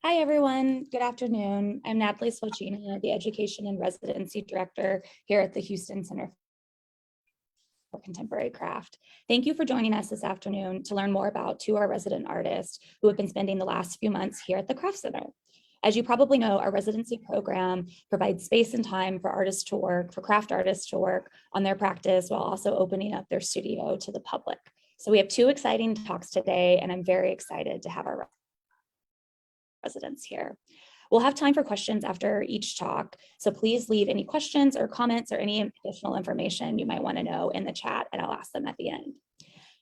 Hi, everyone. Good afternoon. I'm Natalie Swachina, the Education and Residency Director here at the Houston Center for Contemporary Craft. Thank you for joining us this afternoon to learn more about two of our resident artists who have been spending the last few months here at the Craft Center. As you probably know, our residency program provides space and time for artists to work, for craft artists to work on their practice while also opening up their studio to the public. So we have two exciting talks today, and I'm very excited to have our residents here. We'll have time for questions after each talk, so please leave any questions or comments or any additional information you might want to know in the chat, and I'll ask them at the end.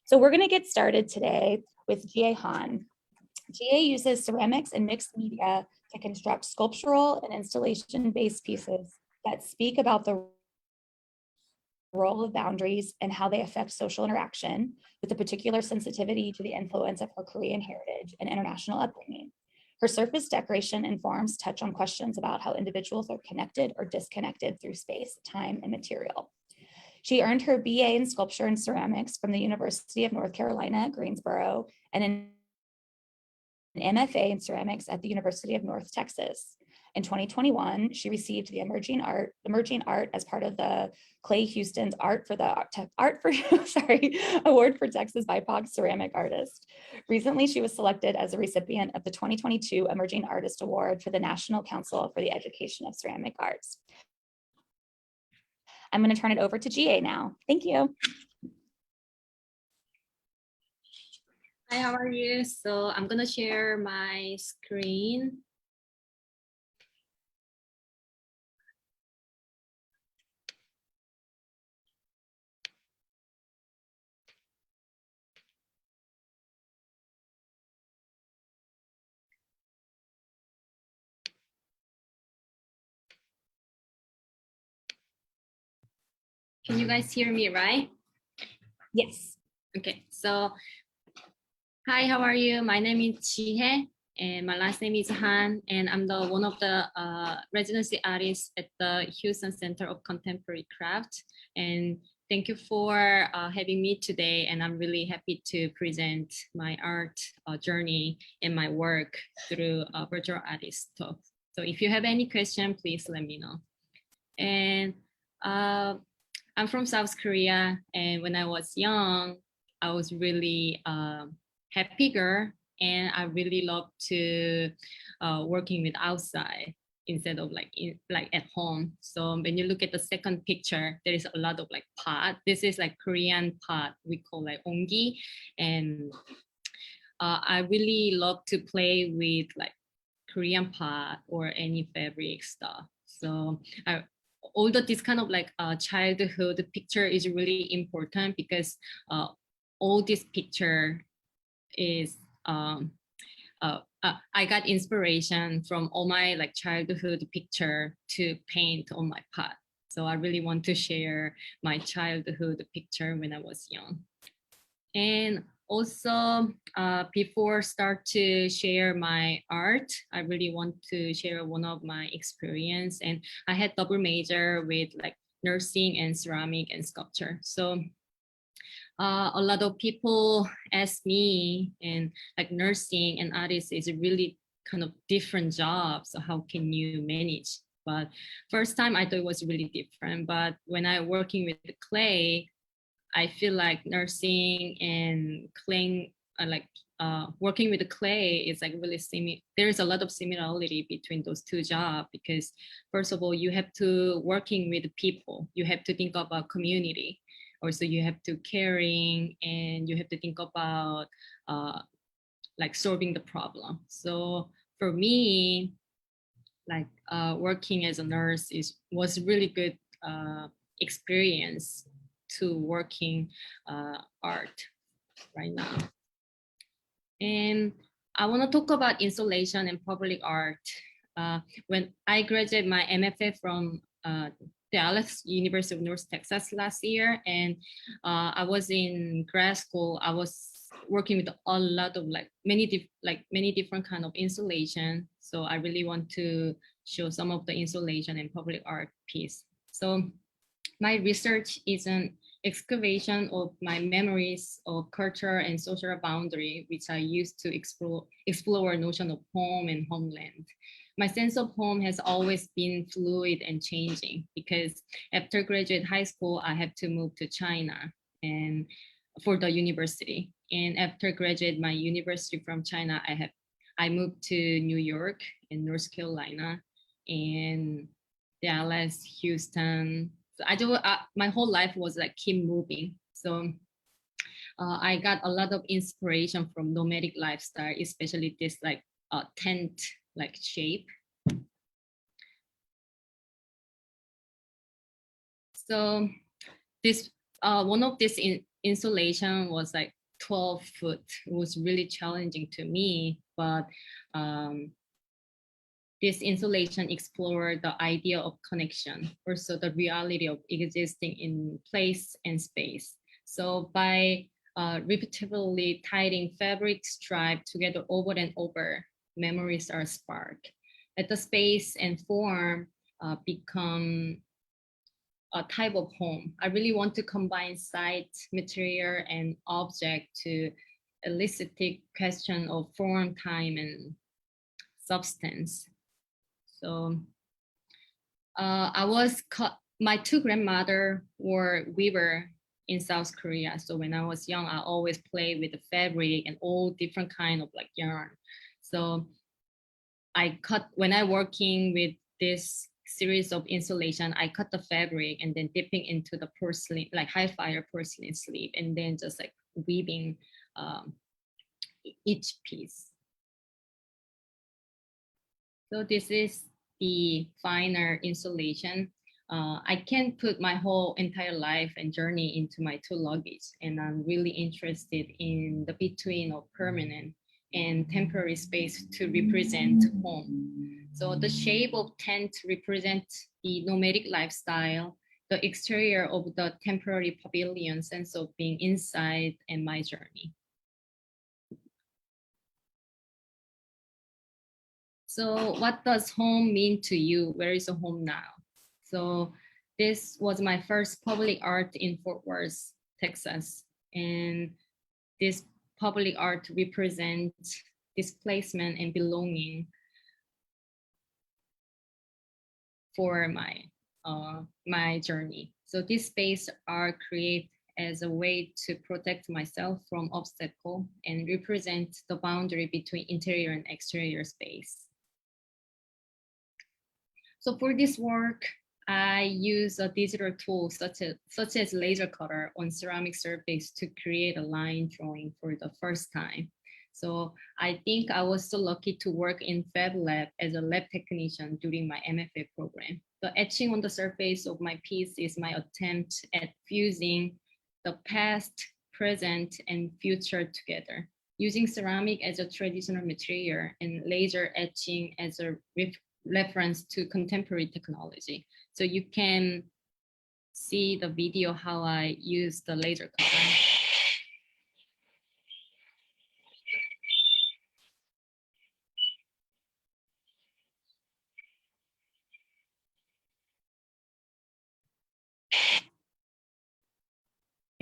So we're going to get started today with Jihye. Jihye uses ceramics and mixed media to construct sculptural and installation-based pieces that speak about the role of boundaries and how they affect social interaction, with a particular sensitivity to the influence of her Korean heritage and international upbringing. Her surface decoration and forms touch on questions about how individuals are connected or disconnected through space, time, and material. She earned her BA in sculpture and ceramics from the University of North Carolina at Greensboro and an MFA in ceramics at the University of North Texas. In 2021, she received the Emerging Art as part of the Clay Houston's Award for Texas BIPOC Ceramic Artist. Recently, she was selected as a recipient of the 2022 Emerging Artist Award for the National Council for the Education of Ceramic Arts. I'm going to turn it over to Jihye now. Thank you. Hi, how are you? So I'm going to share my screen. Can you guys hear me, right? Yes. Okay, so hi, how are you? My name is Jihye, and my last name is Han, and I'm one of the residency artists at the Houston Center of Contemporary Craft. And thank you for having me today, and I'm really happy to present my art journey and my work through virtual artist talk. So if you have any question, please let me know. And I'm from South Korea, and when I was young, I was really happy girl, and I really love to working with outside instead of like at home. So when you look at the second picture, there is a lot of like pot. This is like Korean pot we call like ongi, and I really love to play with like Korean pot or any fabric stuff. So although this kind of like childhood picture is really important, because all this picture is I got inspiration from all my like childhood picture to paint on my pot. So I really want to share my childhood picture when I was young. And also, before start to share my art, I really want to share one of my experience. And I had double major with like nursing and ceramic and sculpture. So a lot of people ask me, and like nursing and artist is a really kind of different job. So how can you manage? But first time I thought it was really different. But when I working with the clay, I feel like nursing and clay, working with the clay is like really similar. There is a lot of similarity between those two jobs, because first of all, you have to working with people. You have to think about community. Also, you have to caring, and you have to think about like solving the problem. So for me, like working as a nurse was really good experience to working art right now. And I want to talk about installation and public art. When I graduated my MFA from Dallas University of North Texas last year, and I was in grad school, I was working with a lot of like many different kind of installation. So I really want to show some of the installation and public art piece. So My research is an excavation of my memories of culture and social boundary, which I use to explore notion of home and homeland. My sense of home has always been fluid and changing because after graduate high school, I had to move to China and for the university. And after graduate my university from China, I moved to New York and North Carolina and Dallas, Houston. So my whole life was like keep moving. So I got a lot of inspiration from nomadic lifestyle, especially this like tent like shape. So this one of this installation was like 12 foot. It was really challenging to me, but this installation explored the idea of connection, also the reality of existing in place and space. So by repeatedly tying fabric stripe together over and over, memories are sparked. At the space and form become a type of home. I really want to combine site, material, and object to elicit the question of form, time, and substance. So my two grandmother were weaver in South Korea. So when I was young, I always played with the fabric and all different kind of like yarn. So when I working with this series of installation, I cut the fabric and then dipping into the porcelain, like high fire porcelain sleeve, and then just like weaving each piece. So this is the final installation. I can't put my whole entire life and journey into my two luggage, and I'm really interested in the between of permanent and temporary space to represent home. So the shape of tent represents the nomadic lifestyle, the exterior of the temporary pavilion, sense of being inside, and my journey. So what does home mean to you? Where is a home now? So this was my first public art in Fort Worth, Texas. And this public art represents displacement and belonging for my journey. So this space are created as a way to protect myself from obstacle and represent the boundary between interior and exterior space. So for this work, I use a digital tool such as laser cutter on ceramic surface to create a line drawing for the first time. So I think I was so lucky to work in Fab Lab as a lab technician during my MFA program. The etching on the surface of my piece is my attempt at fusing the past, present, and future together, using ceramic as a traditional material and laser etching as a reference to contemporary technology. So you can see the video how I use the laser cutter.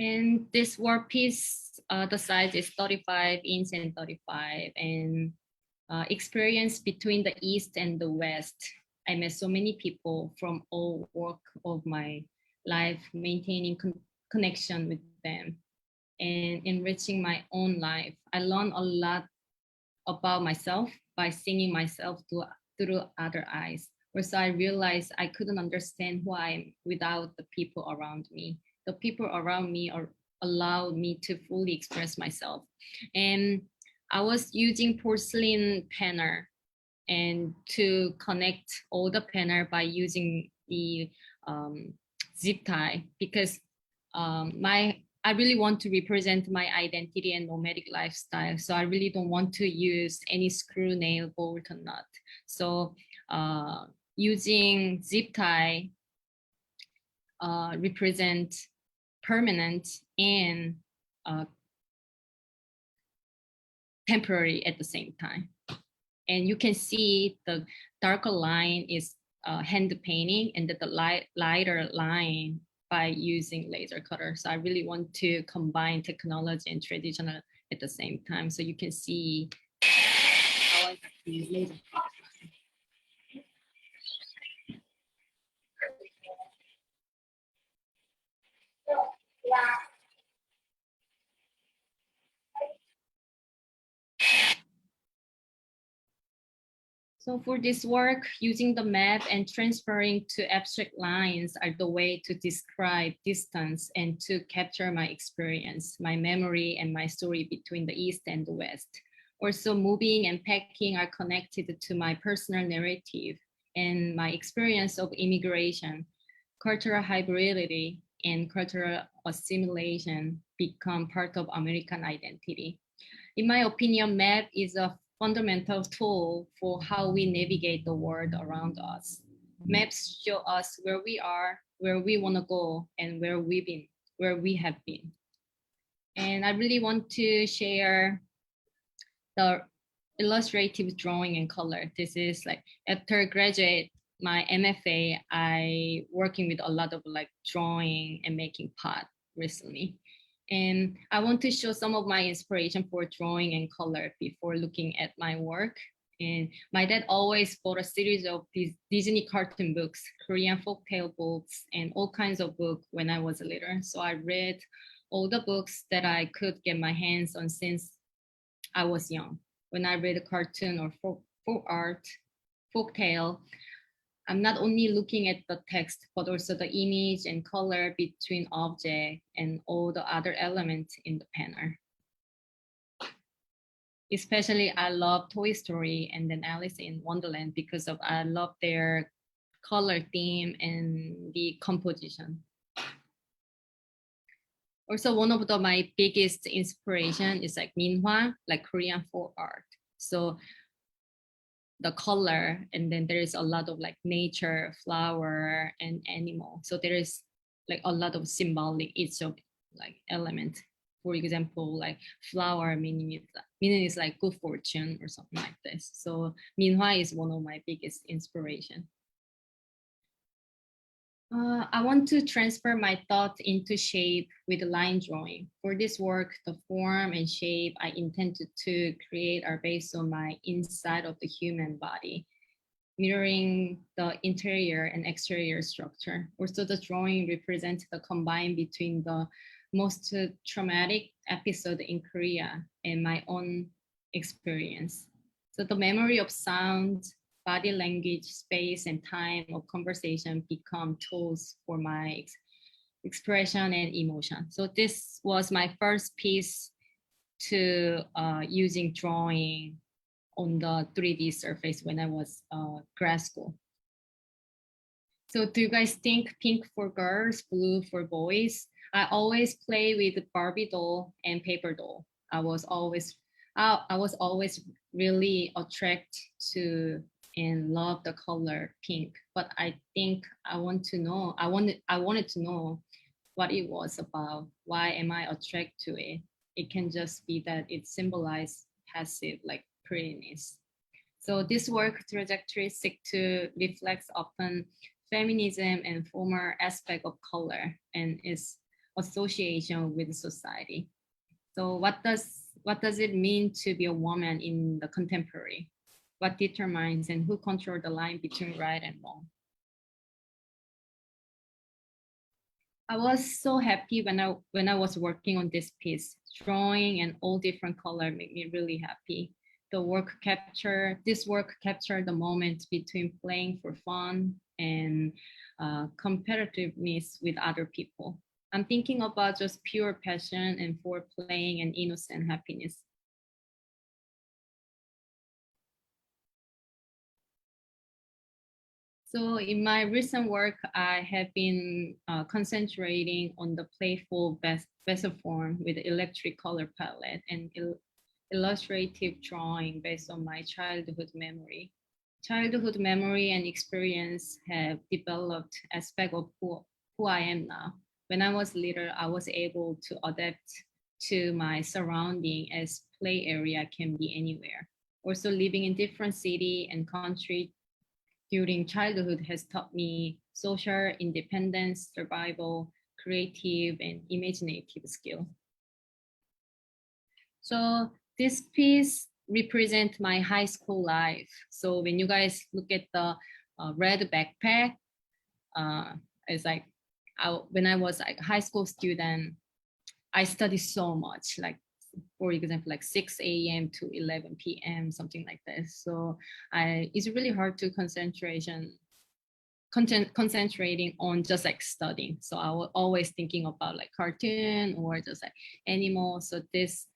And this work piece, the size is 35 inch and 35, and experience between the East and the West. I met so many people from all walk of my life, maintaining connection with them and enriching my own life. I learned a lot about myself by seeing myself through other eyes. Also, I realized I couldn't understand who I am without the people around me. The people around me allowed me to fully express myself. And I was using porcelain panel and to connect all the panel by using the zip tie because I really want to represent my identity and nomadic lifestyle. So I really don't want to use any screw, nail, bolt, or nut. So using zip tie represent permanent and temporary at the same time. And you can see the darker line is hand painting and the lighter line by using laser cutter. So I really want to combine technology and traditional at the same time. So you can see how I use laser cutter. So for this work, using the map and transferring to abstract lines are the way to describe distance and to capture my experience, my memory, and my story between the East and the West. Also, moving and packing are connected to my personal narrative and my experience of immigration, cultural hybridity, and cultural assimilation become part of American identity. In my opinion, map is a fundamental tool for how we navigate the world around us. Maps show us where we are, where we want to go, and where we have been. And I really want to share the illustrative drawing and color. This is like after graduate my MFA, I working with a lot of like drawing and making pot recently. And I want to show some of my inspiration for drawing and color before looking at my work. And my dad always bought a series of these Disney cartoon books, Korean folktale books, and all kinds of books when I was little. So I read all the books that I could get my hands on since I was young. When I read a cartoon or folk art, folktale, I'm not only looking at the text, but also the image and color between object and all the other elements in the panel. Especially, I love Toy Story and then Alice in Wonderland because of I love their color theme and the composition. Also, one of my biggest inspiration is like minhwa, like Korean folk art. So the color, and then there is a lot of like nature, flower, and animal. So there is like a lot of symbolic each of like element. For example, like flower meaning is like good fortune or something like this. So minhwa is one of my biggest inspiration. I want to transfer my thought into shape with line drawing. For this work, the form and shape I intended to create are based on my inside of the human body, mirroring the interior and exterior structure. Also, the drawing represents the combine between the most traumatic episode in Korea and my own experience. So the memory of sound, body language, space, and time of conversation become tools for my expression and emotion. So this was my first piece to using drawing on the 3D surface when I was grad school. So do you guys think pink for girls, blue for boys? I always play with Barbie doll and paper doll. I was always really attracted to and love the color pink, but I think I wanted to know what it was about. Why am I attracted to it? It can just be that it symbolizes passive like prettiness. So this work trajectory seek to reflect often feminism and former aspect of color and its association with society. So what does it mean to be a woman in the contemporary? What determines and who control the line between right and wrong? I was so happy when I was working on this piece. Drawing and all different color made me really happy. This work captured the moment between playing for fun and competitiveness with other people. I'm thinking about just pure passion and for playing and innocent happiness. So in my recent work, I have been concentrating on the playful vessel form with electric color palette and illustrative drawing based on my childhood memory. Childhood memory and experience have developed aspect of who I am now. When I was little, I was able to adapt to my surrounding as play area can be anywhere. Also living in different city and country during childhood has taught me social independence, survival, creative and imaginative skill. So this piece represents my high school life. So when you guys look at the red backpack, it's like when I was like a high school student, I studied so much, like for example, like 6 a.m. to 11 p.m., something like this. So it's really hard to concentrating on just like studying. So I was always thinking about like cartoon or just like animals. So this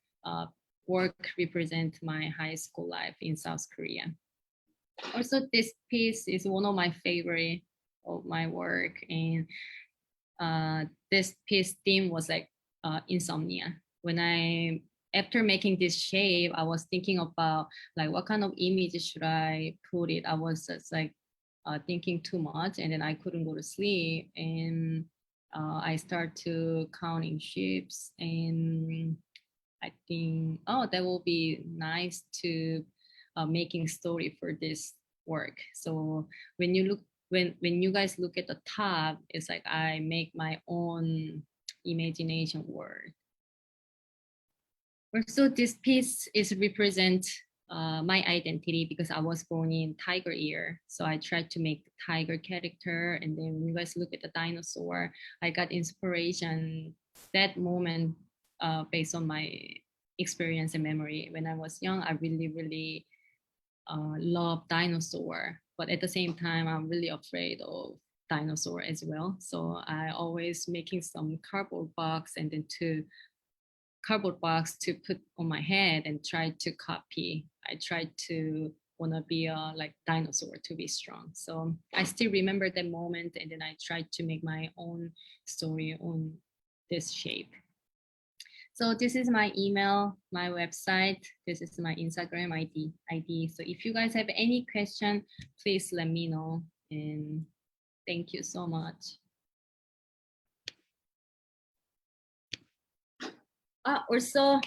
work represents my high school life in South Korea. Also, this piece is one of my favorite of my work, and this piece theme was like insomnia. After making this shape, I was thinking about like what kind of image should I put it. I was just like thinking too much, and then I couldn't go to sleep, and I start to counting sheeps, and I think, oh, that will be nice to making story for this work. So when you look, when you guys look at the top, it's like I make my own imagination world. Also, this piece is represent my identity because I was born in tiger year. So I tried to make the tiger character. And then when you guys look at the dinosaur, I got inspiration that moment based on my experience and memory. When I was young, I really love dinosaur. But at the same time, I'm really afraid of dinosaur as well. So I always making some cardboard box and then cardboard box to put on my head and try to copy. I tried to want to be a like dinosaur to be strong. So I still remember that moment, and then I tried to make my own story on this shape. So this is my email, my website. This is my Instagram ID. So if you guys have any question, please let me know. And thank you so much. Also,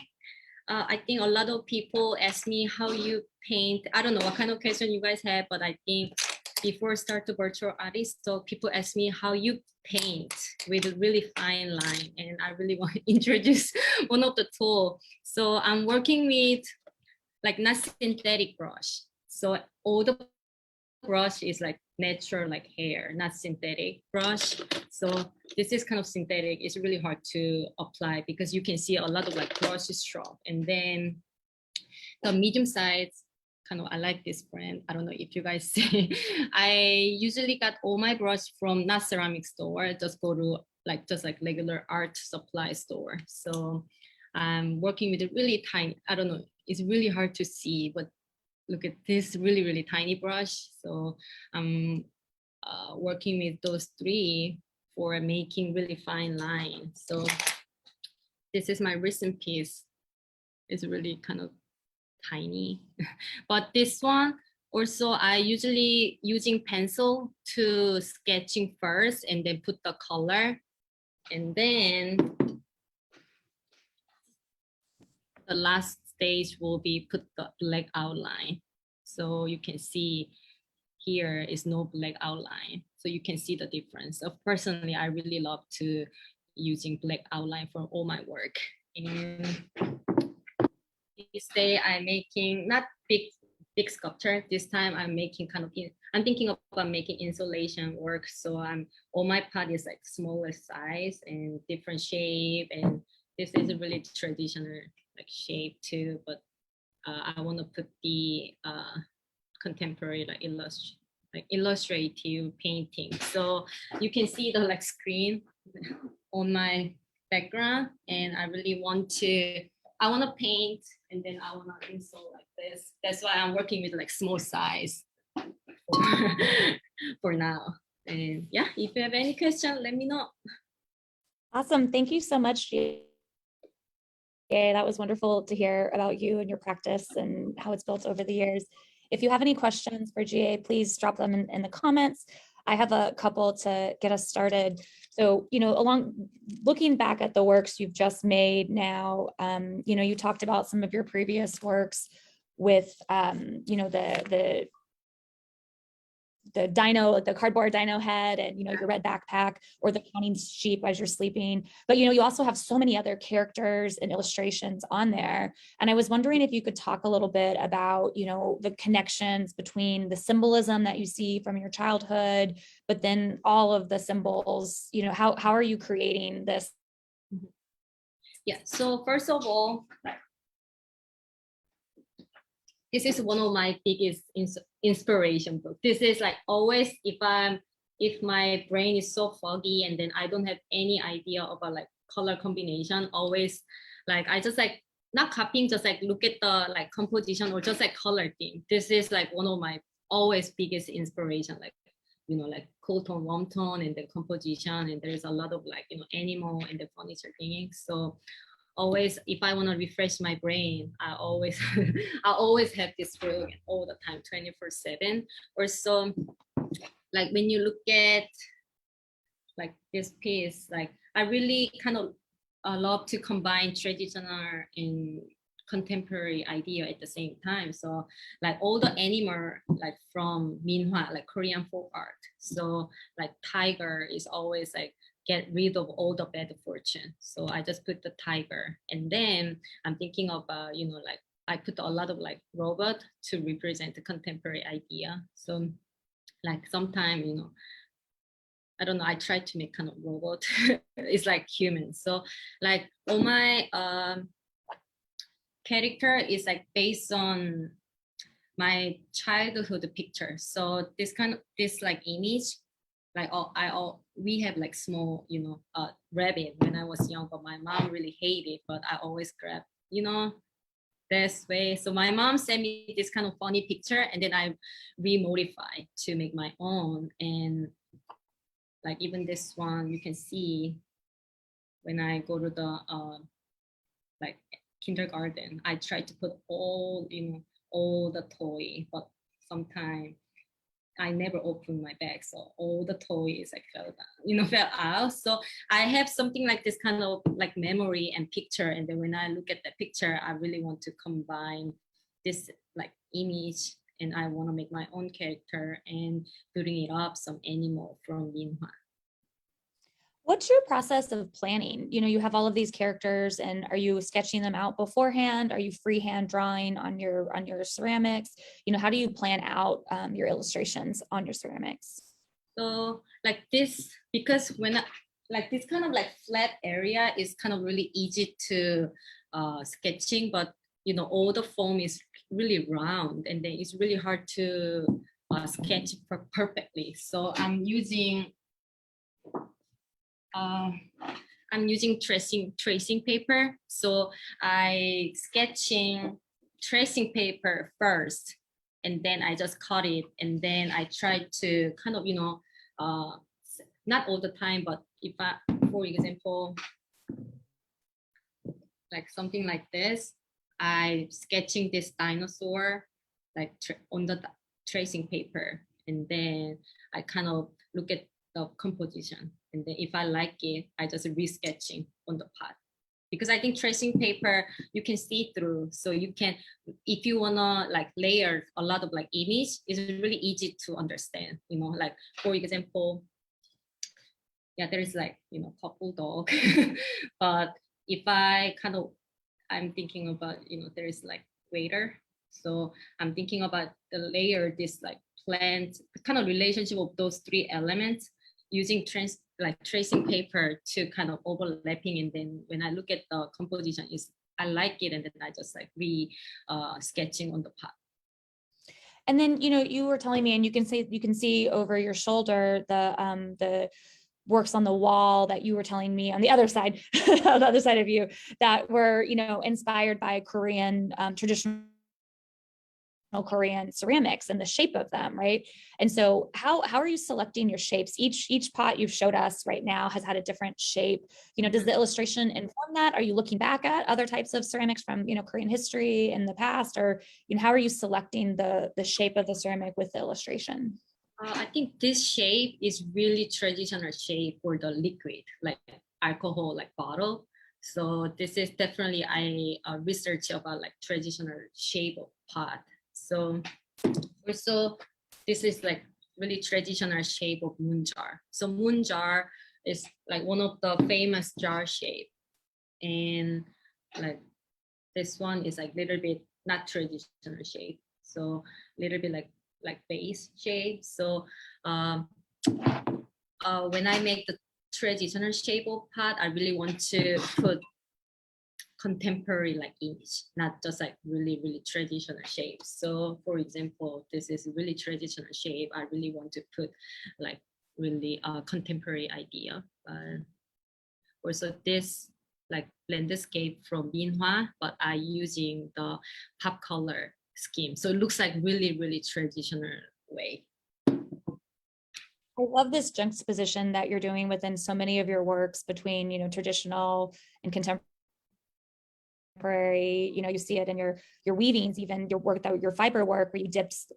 I think a lot of people ask me how you paint. I don't know what kind of question you guys have, but I think before start to virtual artist, so people ask me how you paint with a really fine line, and I really want to introduce one of the tools. So I'm working with like not synthetic brush. So all the brush is like natural, like hair, not synthetic brush. So this is kind of synthetic. It's really hard to apply because you can see a lot of like brush stroke. And then the medium size, kind of, I like this brand. I don't know if you guys see. I usually got all my brush from not ceramic store. Just go to like just like regular art supply store. So I'm working with a really tiny. I don't know. It's really hard to see, but look at this really tiny brush. So I'm working with those three for making really fine lines. So this is my recent piece. It's really kind of tiny, but this one also I usually using pencil to sketching first and then put the color, and then the last stage will be put the black outline. So you can see here is no black outline, so you can see the difference. So personally, I really love to using black outline for all my work. And this day I'm making not big sculpture. This time I'm making kind of, I'm thinking about making insulation work. So all my part is like smaller size and different shape. And this is a really traditional like shape too, but I want to put the contemporary like illustrative painting. So you can see the like screen on my background, and I really want to paint, and then I want to install like this. That's why I'm working with like small size for now. And yeah, if you have any question, let me know. Awesome. Thank you so much, Jihye. That was wonderful to hear about you and your practice and how it's built over the years. If you have any questions for Jihye, please drop them in the comments. I have a couple to get us started. So, looking back at the works you've just made now, you talked about some of your previous works with, the dino, like the cardboard dino head, and your red backpack, or the counting sheep as you're sleeping. But you also have so many other characters and illustrations on there. And I was wondering if you could talk a little bit about the connections between the symbolism that you see from your childhood, but then all of the symbols. How are you creating this? Yeah, so first of all, this is one of my biggest inspiration book. This is like always, if my brain is so foggy and then I don't have any idea about like color combination, always like I just like not copying, just like look at the like composition or just like color theme. This is like one of my always biggest inspiration, like like cool tone, warm tone, and the composition, and there's a lot of like animal and the furniture things. So always, if I want to refresh my brain, I always I always have this book all the time, 24/7. Or so, like when you look at like this piece, like I really kind of love to combine traditional and contemporary idea at the same time. So like all the animal like from minhwa, like Korean folk art. So like tiger is always like get rid of all the bad fortune. So I just put the tiger, and then I'm thinking about like I put a lot of like robot to represent the contemporary idea. So like sometimes I don't know, I try to make kind of robot. It's like human. So like all my character is like based on my childhood picture. So this like image, like we have like small rabbit when I was young, but my mom really hated it, but I always grab this way. So my mom sent me this kind of funny picture, and then I remodify to make my own. And like even this one, you can see when I go to the like kindergarten, I try to put all all the toy, but sometimes I never opened my bag, so all the toys like fell down, fell out. So I have something like this kind of like memory and picture, and then when I look at the picture, I really want to combine this like image, and I want to make my own character and building it up some animal from minhwa. What's your process of planning? You have all of these characters, and are you sketching them out beforehand? Are you freehand drawing on your ceramics? How do you plan out your illustrations on your ceramics? So like this, because when like this kind of like flat area is kind of really easy to sketching, but all the foam is really round, and then it's really hard to sketch perfectly. So I'm using tracing paper. So I sketching tracing paper first, and then I just cut it, and then I try to kind of not all the time, but if I, for example, like something like this, I sketching this dinosaur like on the tracing paper, and then I kind of look at the composition, and then if I like it, I just resketching on the pot, because I think tracing paper you can see through, so you can, if you wanna like layer a lot of like image, it's really easy to understand. Like for example, yeah, there is like couple dog, but if I kind of, I'm thinking about there is like waiter, so I'm thinking about the layer this like plant kind of relationship of those three elements using tracing paper to kind of overlapping, and then when I look at the composition, is I like it, and then I just like sketching on the pot. And then you were telling me, and you can see over your shoulder the works on the wall that you were telling me on the other side, on the other side of you, that were inspired by Korean traditional Korean ceramics and the shape of them, right? And so how are you selecting your shapes? Each pot you've showed us right now has had a different shape. Does the illustration inform that? Are you looking back at other types of ceramics from Korean history in the past, or how are you selecting the shape of the ceramic with the illustration? I think this shape is really traditional shape for the liquid, like alcohol, like bottle. So this is definitely I research about like traditional shape of pot. So also this is like really traditional shape of moon jar. So moon jar is like one of the famous jar shape, and like this one is like little bit not traditional shape, so little bit like base shape. So when I make the traditional shape of pot, I really want to put contemporary like image, not just like really traditional shapes. So for example, this is really traditional shape. I really want to put like really contemporary idea. Also this like landscape from Minhwa, but I using the pop color scheme. So it looks like really traditional way. I love this juxtaposition that you're doing within so many of your works between, you know, traditional and contemporary. You know, you see it in your weavings, even your work, that your fiber work, where you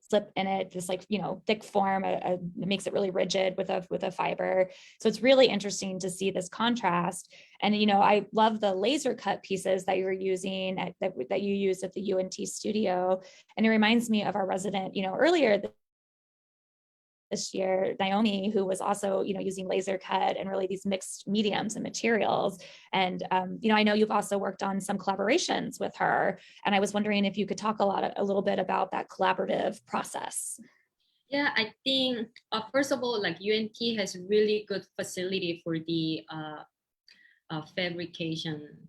slip in it, this like, you know, thick form, it makes it really rigid with a fiber. So it's really interesting to see this contrast. And, you know, I love the laser cut pieces that you're using that you used at the UNT studio. And it reminds me of our resident, you know, earlier this year, Naomi, who was also, you know, using laser cut and really these mixed mediums and materials. And, you know, I know you've also worked on some collaborations with her. And I was wondering if you could talk a little bit about that collaborative process. Yeah, I think, first of all, like UNT has really good facility for the fabrication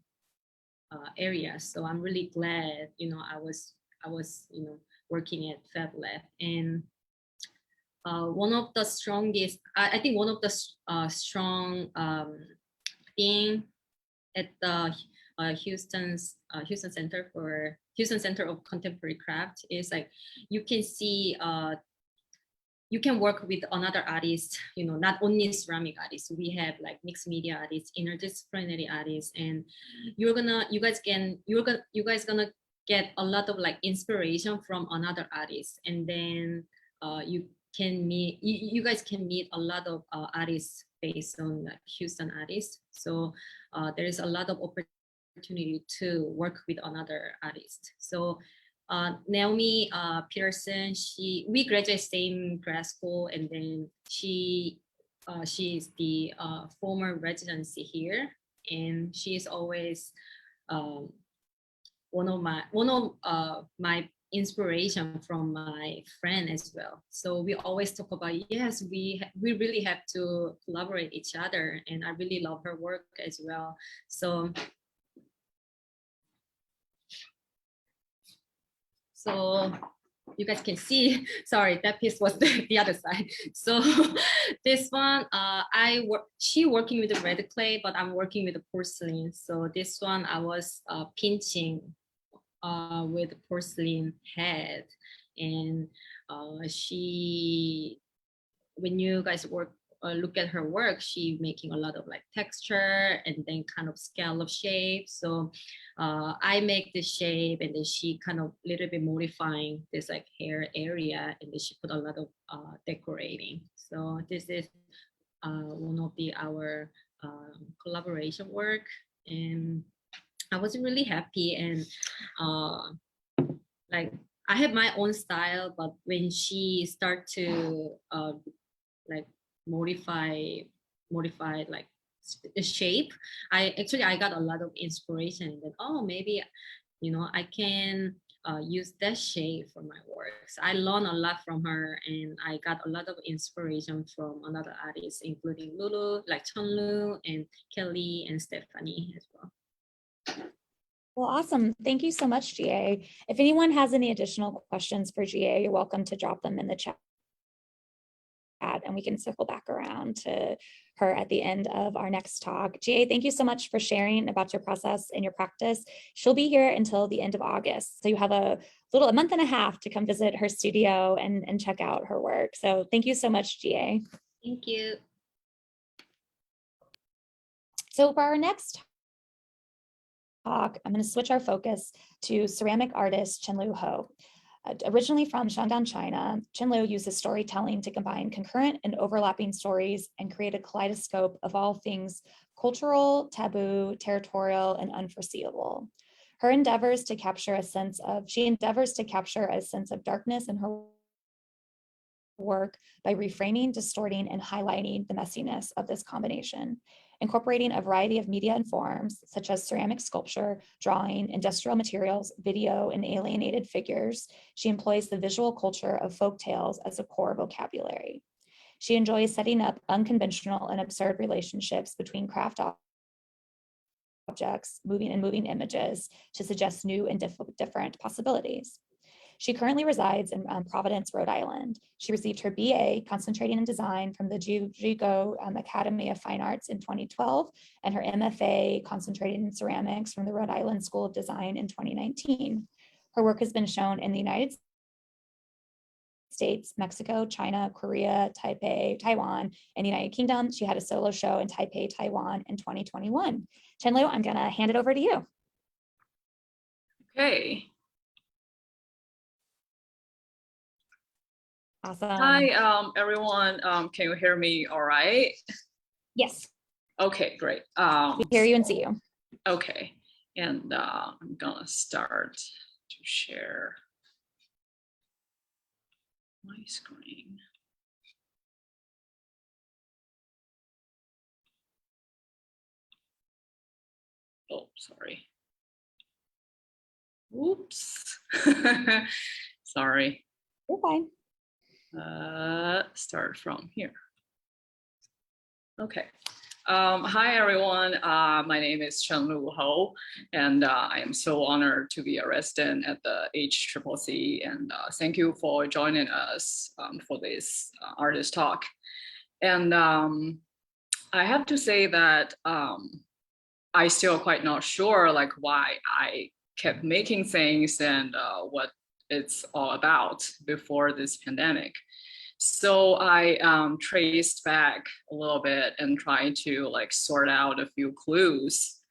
area. So I'm really glad, you know, I was, you know, working at Fab Lab. And one of the strongest, I think one of the strong thing at the Houston Center of Contemporary Craft is like you can see you can work with another artist, you know, not only ceramic artists. We have like mixed media artists, interdisciplinary artists, and you guys gonna get a lot of like inspiration from another artist, and then you guys can meet a lot of artists based on like Houston artists. So there is a lot of opportunity to work with another artist. So Naomi Pearson, we graduated same grad school, and then she is the former residency here, and she is always one of my inspiration from my friend as well. So we always talk about, yes, we really have to collaborate each other, and I really love her work as well. So you guys can see, sorry, that piece was the other side. So this one, she working with the red clay, but I'm working with the porcelain. So this one I was pinching with porcelain head, and when you guys look at her work, she making a lot of like texture and then kind of scallop shape. So I make the shape, and then she kind of little bit modifying this like hair area, and then she put a lot of decorating. So this is one of our collaboration work, and I was really happy. And like I have my own style, but when she start to like modify like the shape, I got a lot of inspiration that, oh, maybe, you know, I can use that shape for my works. I learned a lot from her, and I got a lot of inspiration from another artists, including Lulu, like Chenlu, and Kelly, and Stephanie as well. Well, awesome. Thank you so much, Jihye. If anyone has any additional questions for Jihye, you're welcome to drop them in the chat, and we can circle back around to her at the end of our next talk. Jihye, thank you so much for sharing about your process and your practice. She'll be here until the end of August. So you have a month and a half to come visit her studio and check out her work. So thank you so much, Jihye. Thank you. So for our next talk, I'm going to switch our focus to ceramic artist Chenlu Ho. Originally from Shandong, China, Chenlu uses storytelling to combine concurrent and overlapping stories and create a kaleidoscope of all things cultural, taboo, territorial, and unforeseeable. She endeavors to capture a sense of darkness in her work by reframing, distorting, and highlighting the messiness of this combination. Incorporating a variety of media and forms, such as ceramic sculpture, drawing, industrial materials, video, and alienated figures, she employs the visual culture of folk tales as a core vocabulary. She enjoys setting up unconventional and absurd relationships between craft objects, moving images to suggest new and different possibilities. She currently resides in Providence, Rhode Island. She received her BA, concentrating in design, from the Jihye Academy of Fine Arts in 2012, and her MFA, concentrating in ceramics, from the Rhode Island School of Design in 2019. Her work has been shown in the United States, Mexico, China, Korea, Taipei, Taiwan, and the United Kingdom. She had a solo show in Taipei, Taiwan in 2021. Chenlu, I'm gonna hand it over to you. Okay. Awesome. Hi, everyone. Can you hear me all right? Yes. Okay, great. We hear you and see you. Okay, and I'm gonna start to share my screen. Oh, sorry. Oops. Sorry. You're fine. Start from here. Okay. Hi, everyone. My name is Chenlu Ho, and I am so honored to be a resident at the HCCC. And thank you for joining us for this artist talk. And I have to say that I still quite not sure like why I kept making things and what it's all about before this pandemic. So I traced back a little bit and tried to like sort out a few clues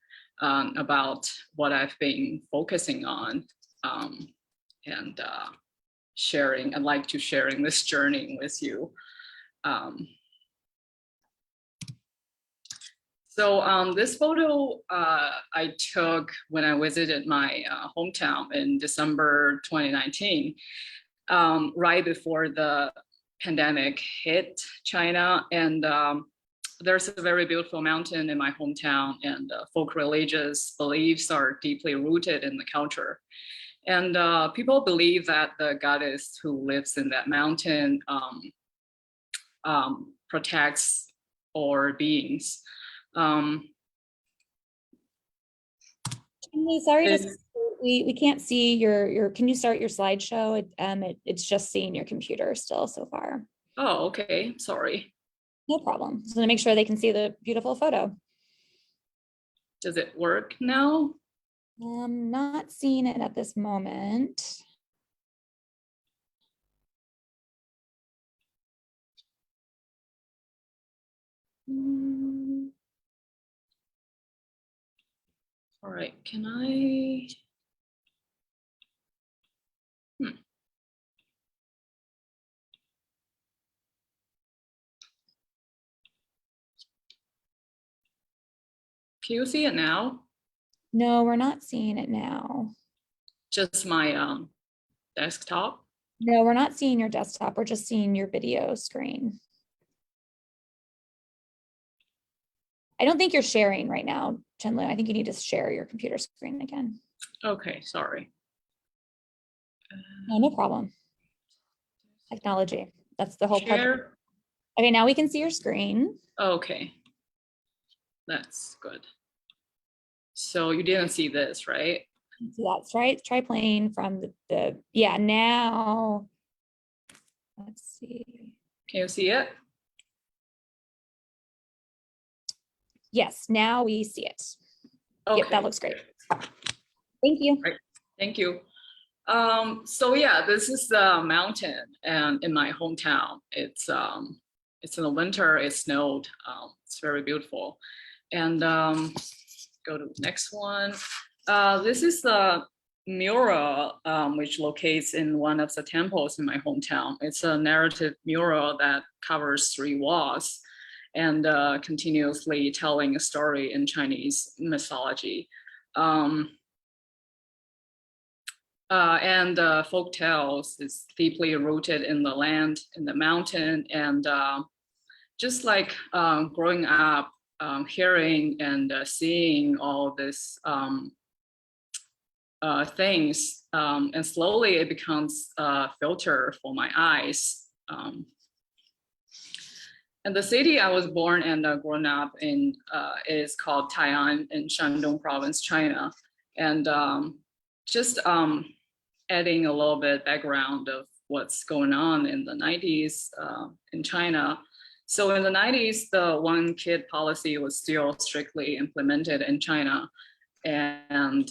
about what I've been focusing on and sharing. I'd like to sharing this journey with you. So this photo I took when I visited my hometown in December 2019, right before the pandemic hit China. And there's a very beautiful mountain in my hometown, and folk religious beliefs are deeply rooted in the culture. And people believe that the goddess who lives in that mountain protects our beings. Sorry, we can't see your. Can you start your slideshow? It's just seeing your computer still so far. Oh, okay. Sorry. No problem. Just want to make sure they can see the beautiful photo. Does it work now? I'm not seeing it at this moment. All right, can I? Can you see it now? No, we're not seeing it now. Just my desktop? No, we're not seeing your desktop. We're just seeing your video screen. I don't think you're sharing right now, Chenlu. I think you need to share your computer screen again. Okay, sorry. No problem. Technology. That's the whole part. Share. Okay, now we can see your screen. Okay, that's good. So you didn't see this, right? So that's right. Try playing from the yeah, now. Let's see. Can you see it? Yes, now we see it. Okay. Yep, that looks great. Thank you. Right. Thank you. So yeah, this is the mountain and in my hometown. It's in the winter, it snowed. It's very beautiful. And go to the next one. This is the mural which locates in one of the temples in my hometown. It's a narrative mural that covers 3 walls and continuously telling a story in Chinese mythology. and folk tales is deeply rooted in the land, in the mountain, and just like growing up, hearing and seeing all this things, and slowly it becomes a filter for my eyes. And the city I was born and grown up in is called Tai'an in Shandong province, China. And just adding a little bit background of what's going on in the 90s in China. So in the 90s, the one kid policy was still strictly implemented in China. And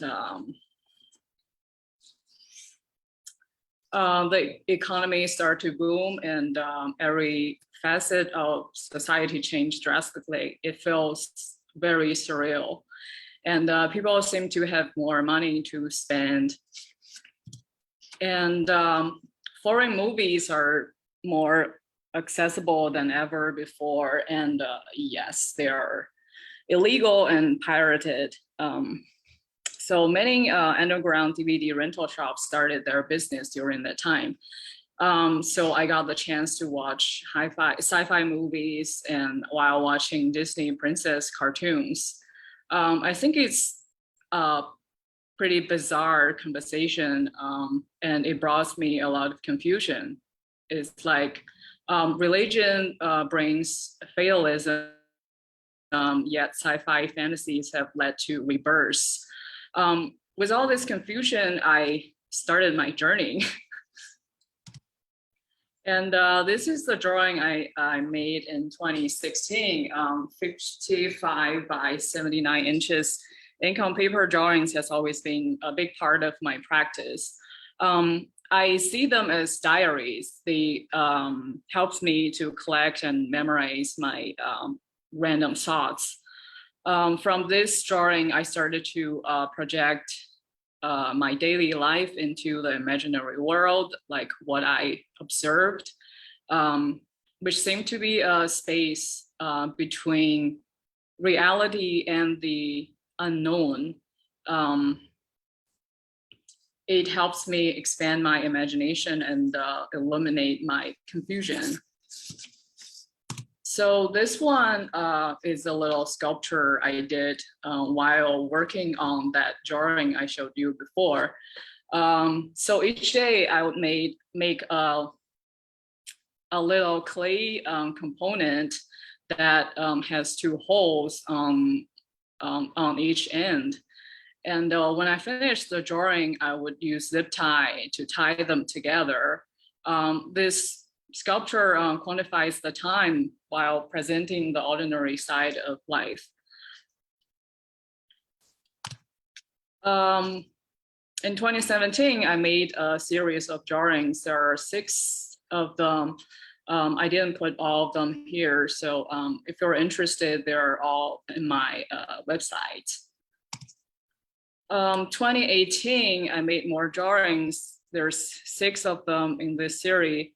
the economy started to boom, and every facet of society changed drastically. It feels very surreal. And people seem to have more money to spend. And foreign movies are more accessible than ever before. And yes, they are illegal and pirated. So many underground DVD rental shops started their business during that time. So I got the chance to watch sci-fi movies and while watching Disney princess cartoons. I think it's a pretty bizarre conversation, and it brought me a lot of confusion. It's like religion brings fatalism, yet sci-fi fantasies have led to rebirths. With all this confusion, I started my journey. And this is the drawing I made in 2016, 55 by 79 inches. Ink on paper drawings has always been a big part of my practice. I see them as diaries. They helps me to collect and memorize my random thoughts. From this drawing, I started to project my daily life into the imaginary world, like what I observed, which seemed to be a space between reality and the unknown. It helps me expand my imagination and eliminate my confusion. So this one is a little sculpture I did while working on that drawing I showed you before. So each day I would make a little clay component that has two holes on each end. And when I finished the drawing, I would use zip tie to tie them together. This sculpture quantifies the time while presenting the ordinary side of life. In 2017, I made a series of drawings. There are 6 of them. I didn't put all of them here. So if you're interested, they're all in my website. 2018, I made more drawings. There's 6 of them in this series.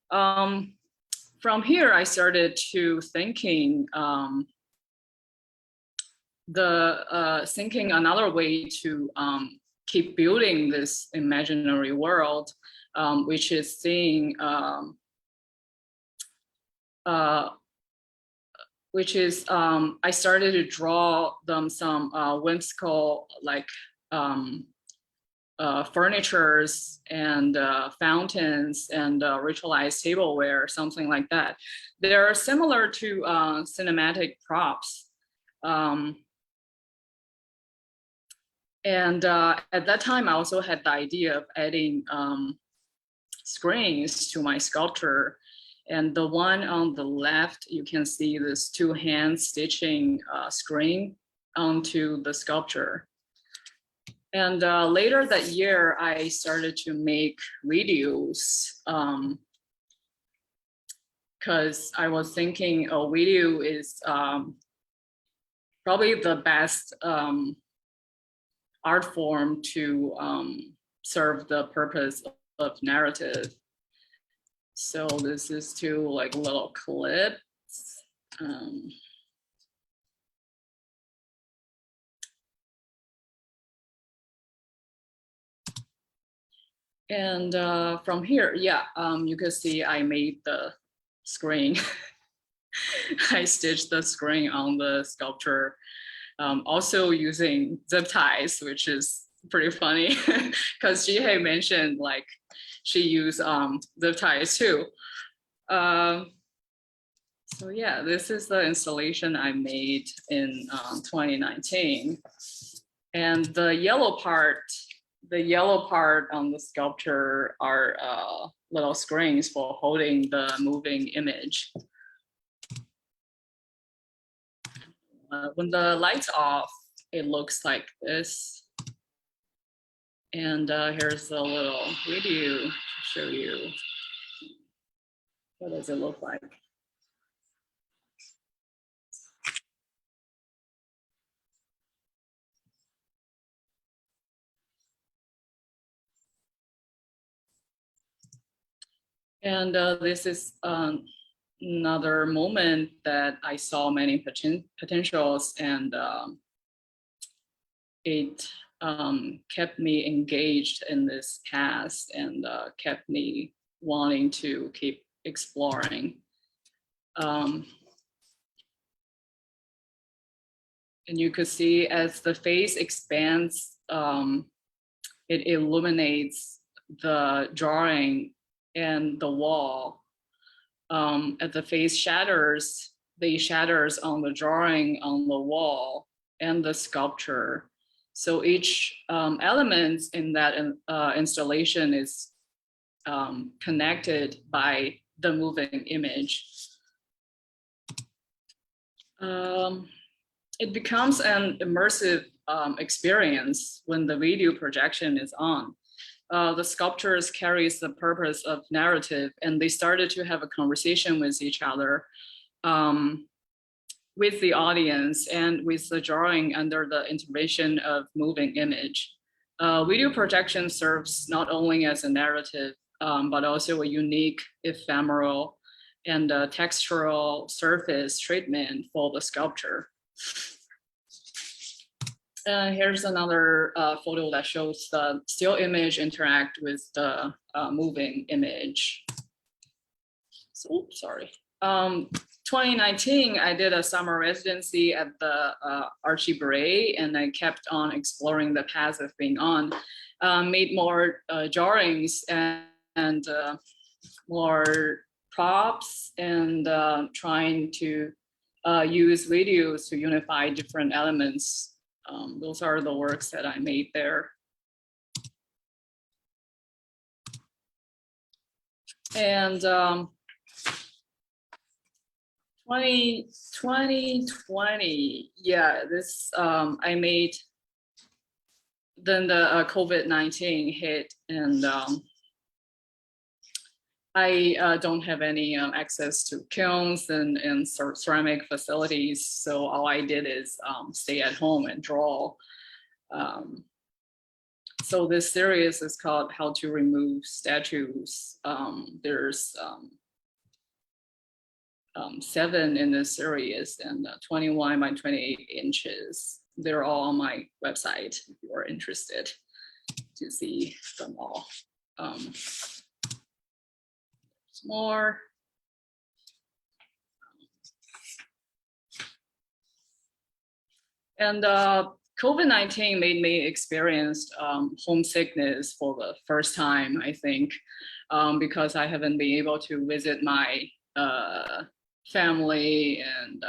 From here, I started to thinking thinking another way to keep building this imaginary world, which is seeing I started to draw them some whimsical like furnitures and fountains and ritualized tableware, something like that. They're similar to cinematic props. And at that time, I also had the idea of adding screens to my sculpture. And the one on the left, you can see this 2-hand stitching screen onto the sculpture. And later that year, I started to make videos because I was thinking a video is probably the best art form to serve the purpose of narrative. So this is 2 like little clips. And from here, yeah, you can see I made the screen. I stitched the screen on the sculpture, also using zip ties, which is pretty funny because Jihye mentioned like she used zip ties too. So yeah, this is the installation I made in 2019. And the yellow part on the sculpture are little screens for holding the moving image. When the lights off, it looks like this. And here's a little video to show you what does it look like. And this is another moment that I saw many potentials, and it kept me engaged in this past and kept me wanting to keep exploring. And you could see as the face expands, it illuminates the drawing and the wall. As the face shatters, the shatters on the drawing on the wall and the sculpture. So each element in that installation is connected by the moving image. It becomes an immersive experience when the video projection is on. The sculptures carries the purpose of narrative, and they started to have a conversation with each other, with the audience and with the drawing under the intervention of moving image. Video projection serves not only as a narrative, but also a unique, ephemeral, and textural surface treatment for the sculpture. Here's another photo that shows the still image interact with the moving image. So, sorry. 2019, I did a summer residency at the Archie Beret, and I kept on exploring the path of being on. Made more drawings and more props, and trying to use videos to unify different elements. Those are the works that I made there. And 2020, yeah, this I made, then the COVID-19 hit, and I don't have any access to kilns and ceramic facilities. So all I did is stay at home and draw. So this series is called How to Remove Statues. There's 7 in this series, and 21 by 28 inches. They're all on my website if you are interested to see them all. More. And COVID-19 made me experience homesickness for the first time, I think, because I haven't been able to visit my family, and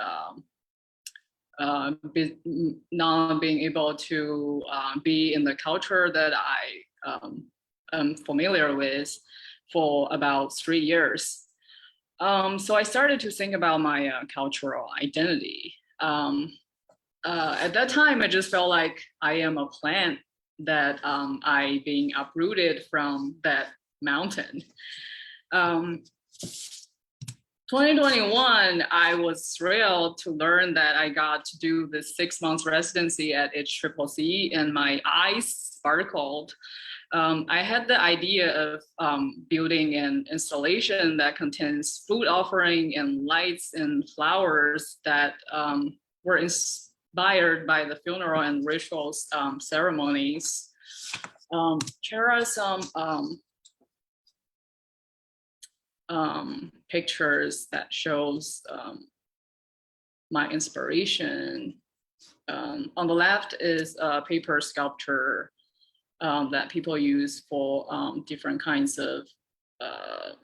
not being able to be in the culture that I am familiar with for about 3 years. So I started to think about my cultural identity. At that time, I just felt like I am a plant that I being uprooted from that mountain. 2021, I was thrilled to learn that I got to do this 6 months residency at HCCC, and my eyes sparkled. I had the idea of building an installation that contains food offering and lights and flowers that were inspired by the funeral and rituals ceremonies. Here are some pictures that shows my inspiration. On the left is a paper sculpture that people use for different kinds of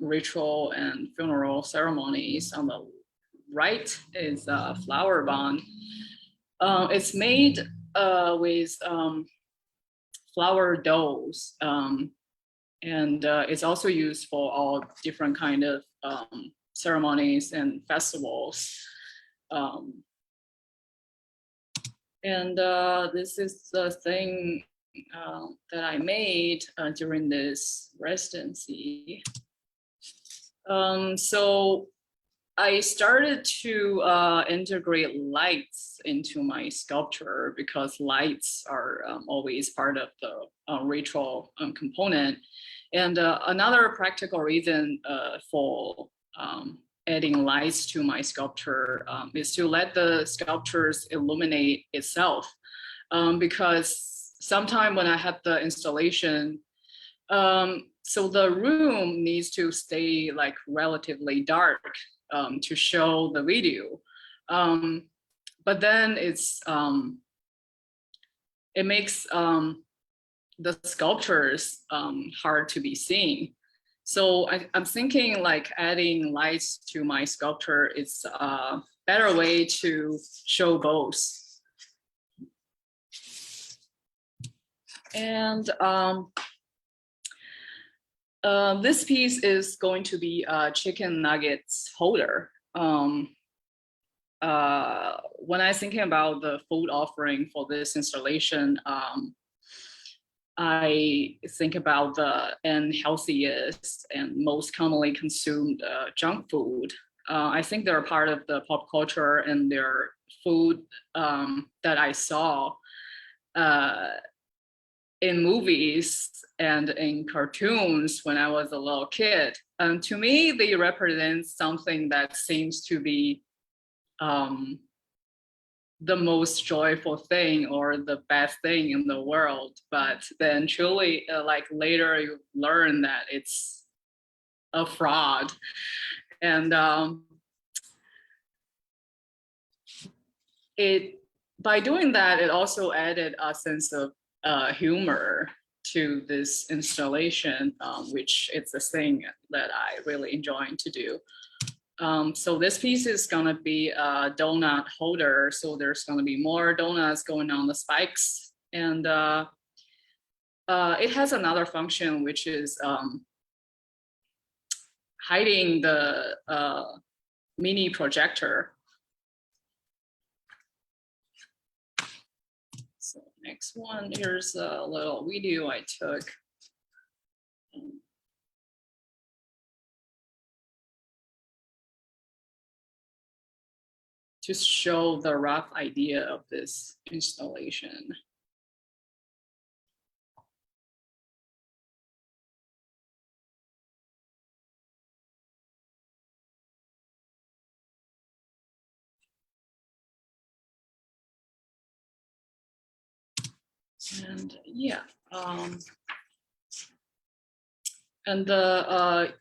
ritual and funeral ceremonies. On the right is a flower bond. It's made with flower doughs, and it's also used for all different kind of ceremonies and festivals. This is the thing that I made during this residency. So I started to integrate lights into my sculpture because lights are always part of the ritual component. And another practical reason for adding lights to my sculpture is to let the sculptures illuminate itself. Because sometime when I had the installation, so the room needs to stay like relatively dark to show the video. But then it makes the sculptures hard to be seen. So I'm thinking like adding lights to my sculpture is a better way to show both. And this piece is going to be a chicken nuggets holder. When I'm thinking about the food offering for this installation, I think about the unhealthiest and most commonly consumed junk food. I think they're part of the pop culture and they're food that I saw in movies and in cartoons when I was a little kid. And to me, they represent something that seems to be the most joyful thing or the best thing in the world. But then truly, like later you learn that it's a fraud. And by doing that, it also added a sense of humor to this installation, which it's a thing that I really enjoy to do. So this piece is gonna be a donut holder. So there's gonna be more donuts going on the spikes. And it has another function, which is hiding the mini projector. So next one, here's a little video I took. To show the rough idea of this installation. And yeah, and the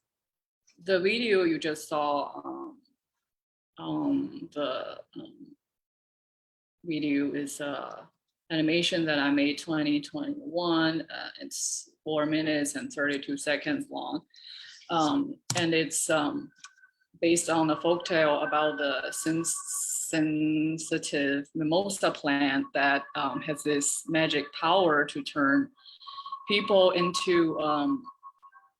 video you just saw, the video is animation that I made 2021. It's 4 minutes and 32 seconds long. And it's based on a folktale about the sensitive mimosa plant that has this magic power to turn people into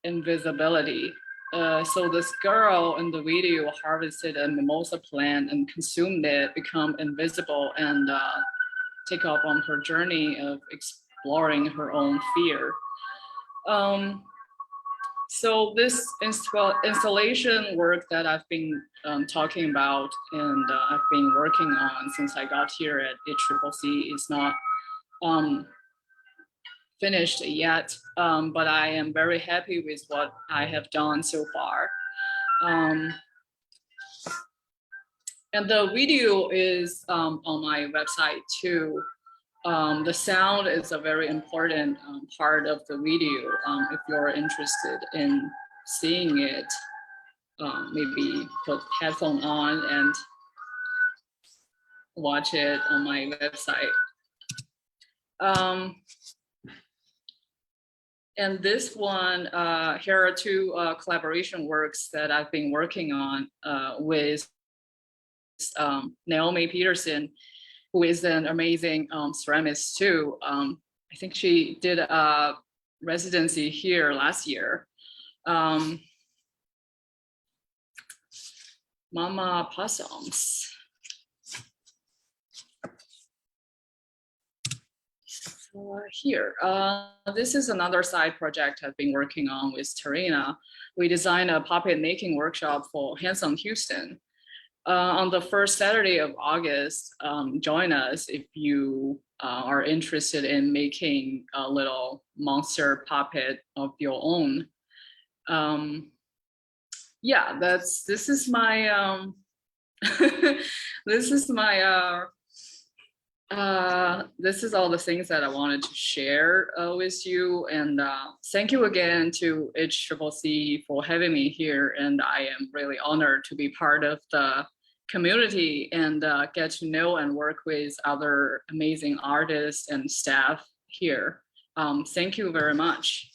invisibility. So this girl in the video harvested a mimosa plant and consumed it, become invisible, and take off on her journey of exploring her own fear. So this installation work that I've been talking about and I've been working on since I got here at HCCC is not finished yet, but I am very happy with what I have done so far. And the video is on my website too. The sound is a very important part of the video if you're interested in seeing it. maybe put headphone on and watch it on my website. And this one, here are two collaboration works that I've been working on with Naomi Peterson, who is an amazing ceramist too. I think she did a residency here last year. Mama Possums. Here, this is another side project I've been working on with Tarina. We designed a puppet making workshop for Handsome Houston. On the first Saturday of August, join us if you are interested in making a little monster puppet of your own. Yeah, this is my this is my this is all the things that I wanted to share with you, and thank you again to HCCC for having me here, and I am really honored to be part of the community and get to know and work with other amazing artists and staff here. Thank you very much.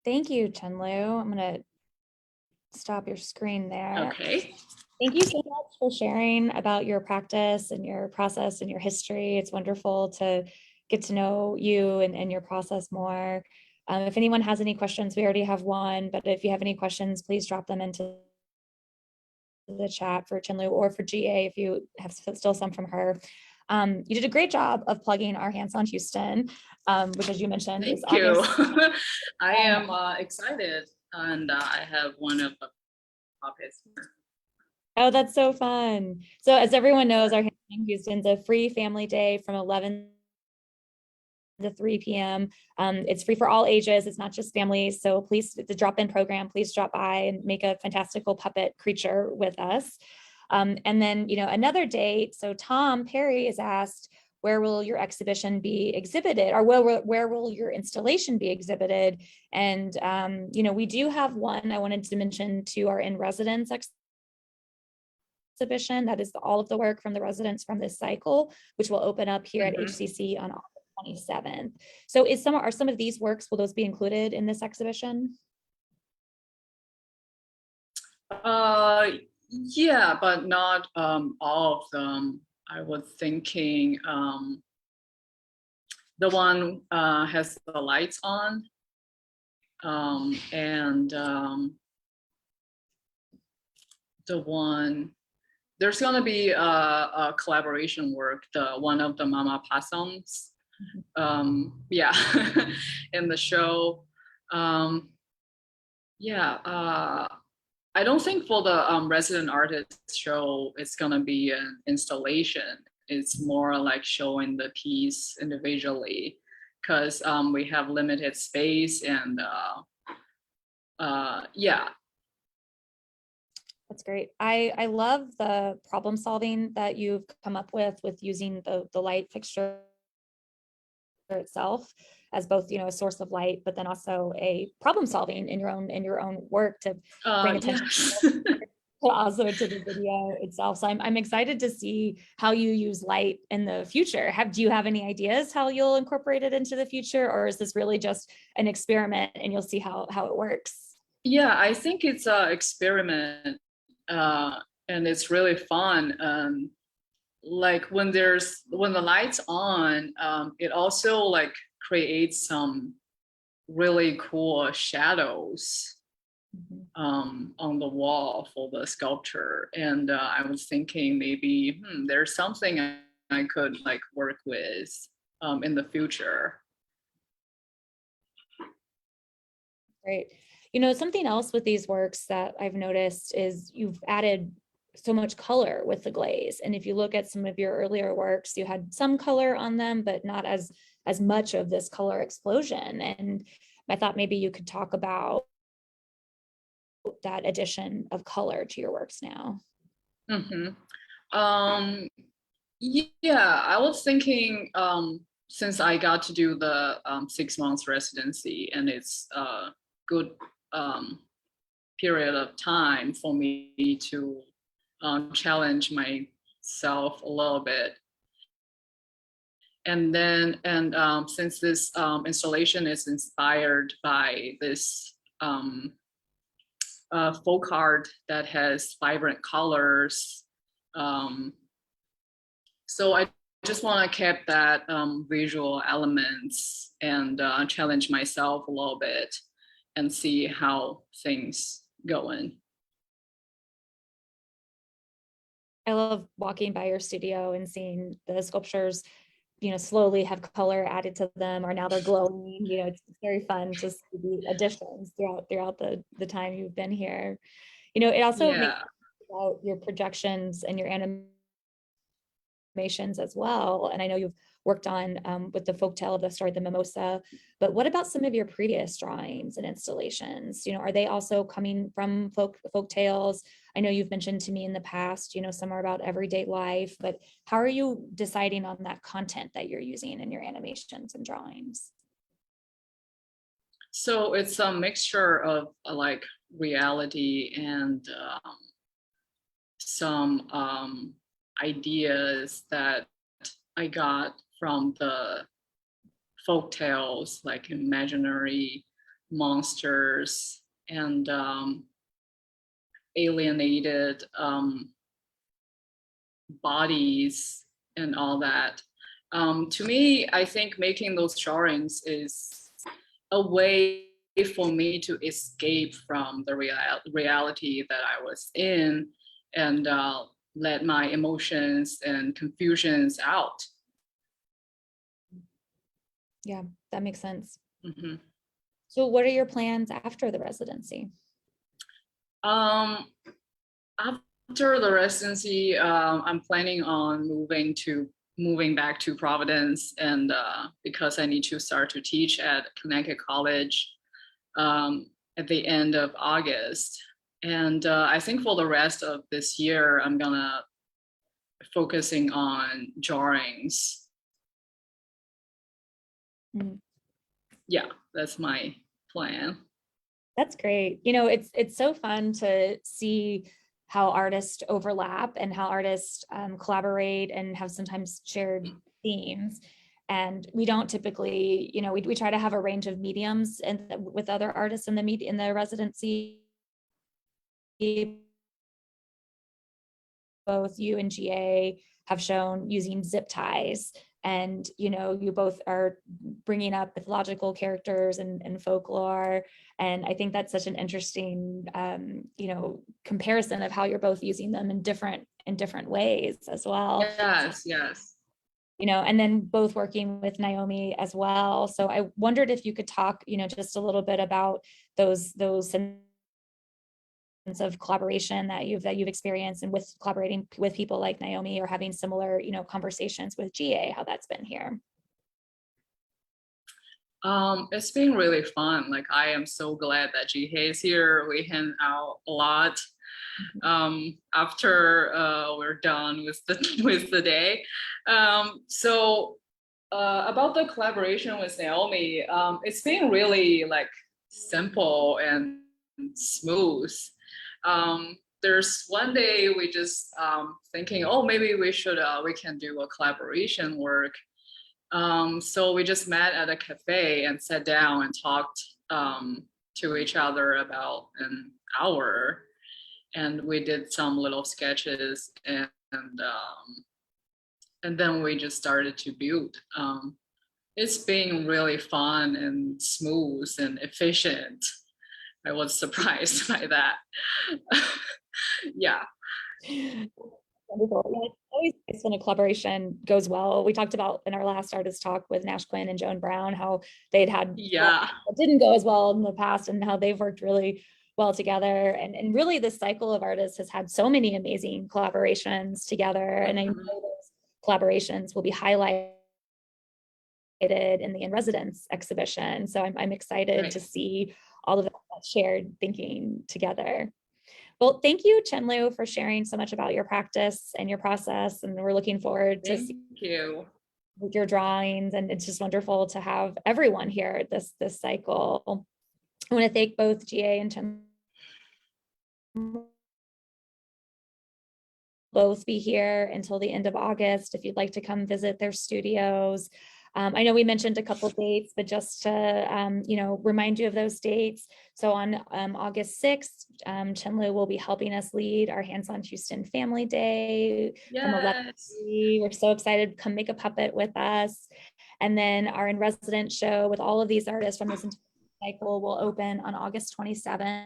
Thank you, Chenlu. I'm going to stop your screen there. Okay. Thank you so much for sharing about your practice and your process and your history. It's wonderful to get to know you and your process more. If anyone has any questions, we already have one, but if you have any questions, please drop them into the chat for Chenlu or for Jihye if you have still some from her. You did a great job of plugging our Hands on Houston, which, as you mentioned, is Thank you. August. I am excited, and I have one of the puppets here. Oh, that's so fun. So as everyone knows, our Hands on Houston's a free family day from 11 to 3 p.m. It's free for all ages. It's not just families. So please, it's a drop-in program. Please drop by and make a fantastical puppet creature with us. And then, another date. So Tom Perry is asked, where will your exhibition be exhibited, or where will your installation be exhibited? And, we do have one I wanted to mention to our in-residence exhibition. That is all of the work from the residents from this cycle, which will open up here at HCC on August 27th. So are some of these works, will those be included in this exhibition? Yeah, but not all of them. I was thinking the one has the lights on, and the one, there's gonna be a collaboration work, the one of the Mama Possums, yeah, in the show. Yeah, I don't think for the resident artist show, it's gonna be an installation. It's more like showing the piece individually, because we have limited space, and yeah. That's great. I love the problem solving that you've come up with using the light fixture itself as both, a source of light, but then also a problem solving in your own work to bring attention also to the video itself. So I'm excited to see how you use light in the future. Do you have any ideas how you'll incorporate it into the future, or is this really just an experiment and you'll see how it works? Yeah, I think it's an experiment, and it's really fun. Like when the lights on, it also like creates some really cool shadows on the wall for the sculpture. And I was thinking maybe there's something I could like work with in the future. Great. Something else with these works that I've noticed is you've added so much color with the glaze. And if you look at some of your earlier works, you had some color on them, but not as much of this color explosion. And I thought maybe you could talk about that addition of color to your works now. Yeah, I was thinking since I got to do the 6 months residency, and it's a good period of time for me to challenge myself a little bit. And then, since this installation is inspired by this folk art that has vibrant colors, so I just want to keep that visual elements and challenge myself a little bit and see how things going. I love walking by your studio and seeing the sculptures, slowly have color added to them, or now they're glowing. It's very fun to see the additions throughout the time you've been here. It also makes about your projections and your animations as well. And I know you've worked on with the folktale of the story, the Mimosa, but what about some of your previous drawings and installations? Are they also coming from folk tales? I know you've mentioned to me in the past, some are about everyday life, but how are you deciding on that content that you're using in your animations and drawings? So it's a mixture of like reality and some ideas that I got from the folk tales, like imaginary monsters and alienated bodies and all that. To me, I think making those drawings is a way for me to escape from the reality that I was in and let my emotions and confusions out. Yeah, that makes sense. Mm-hmm. So what are your plans after the residency? After the residency, I'm planning on moving back to Providence, and because I need to start to teach at Connecticut College at the end of August. And I think for the rest of this year, I'm gonna focusing on drawings. Mm. Yeah, that's my plan. That's great. It's so fun to see how artists overlap and how artists collaborate and have sometimes shared themes. And we don't typically, we try to have a range of mediums and with other artists in the residency. Both you and Jihye have shown using zip ties, and you both are bringing up mythological characters and folklore, and I think that's such an interesting comparison of how you're both using them in different ways as well. Yes. And then both working with Naomi as well. So I wondered if you could talk just a little bit about those of collaboration that you've experienced, and with collaborating with people like Naomi, or having similar conversations with Jihye, how that's been here. It's been really fun. Like, I am so glad that Jihye is here. We hang out a lot after we're done with the day. So about the collaboration with Naomi, it's been really like simple and smooth. There's one day we just thinking, oh, maybe we can do a collaboration work. So we just met at a cafe and sat down and talked to each other about an hour, and we did some little sketches, and then we just started to build. It's been really fun and smooth and efficient. I was surprised by that. Yeah. Wonderful. Yeah, it's always nice when a collaboration goes well. We talked about in our last artist talk with Nash Quinn and Joan Brown how they'd had Yeah. it didn't go as well in the past, and how they've worked really well together. And really this cycle of artists has had so many amazing collaborations together. And I know those collaborations will be highlighted in the In Residence exhibition. So I'm excited to see all of that shared thinking together. Well, thank you, Chenlu, for sharing so much about your practice and your process. And we're looking forward to Thank you. your drawings, and it's just wonderful to have everyone here this cycle. I want to thank both Jihye and Chenlu both be here until the end of August if you'd like to come visit their studios. I know we mentioned a couple dates, but just to remind you of those dates. So on August 6th, Chenlu will be helping us lead our Hands on Houston Family Day from 11 to 3. We're so excited. Come make a puppet with us. And then our in resident show with all of these artists from this cycle will open on August 27th.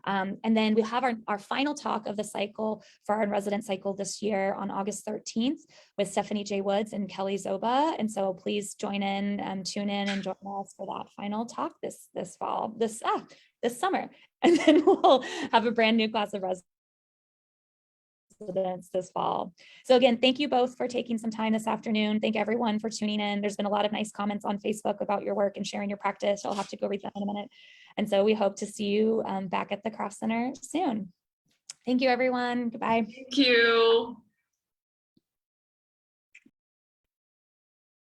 And then we'll have our final talk of the cycle for our resident cycle this year on August 13th with Stephanie J. Woods and Kelly Zoba. And so please join in, tune in and join us for that final talk this summer. And then we'll have a brand new class of residents this fall. So again, thank you both for taking some time this afternoon. Thank everyone for tuning in. There's been a lot of nice comments on Facebook about your work and sharing your practice. I'll have to go read that in a minute. And so we hope to see you back at the Cross Center soon. Thank you, everyone. Goodbye. Thank you.